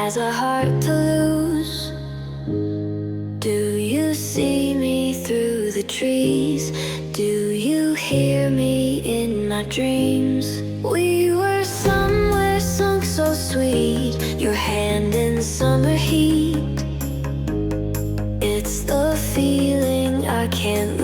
has a heart to lose. Do you see me through the trees? Do you hear me in my dreams? We were somewhere sunk so sweet, your hand in summer heat. It's the feeling I can't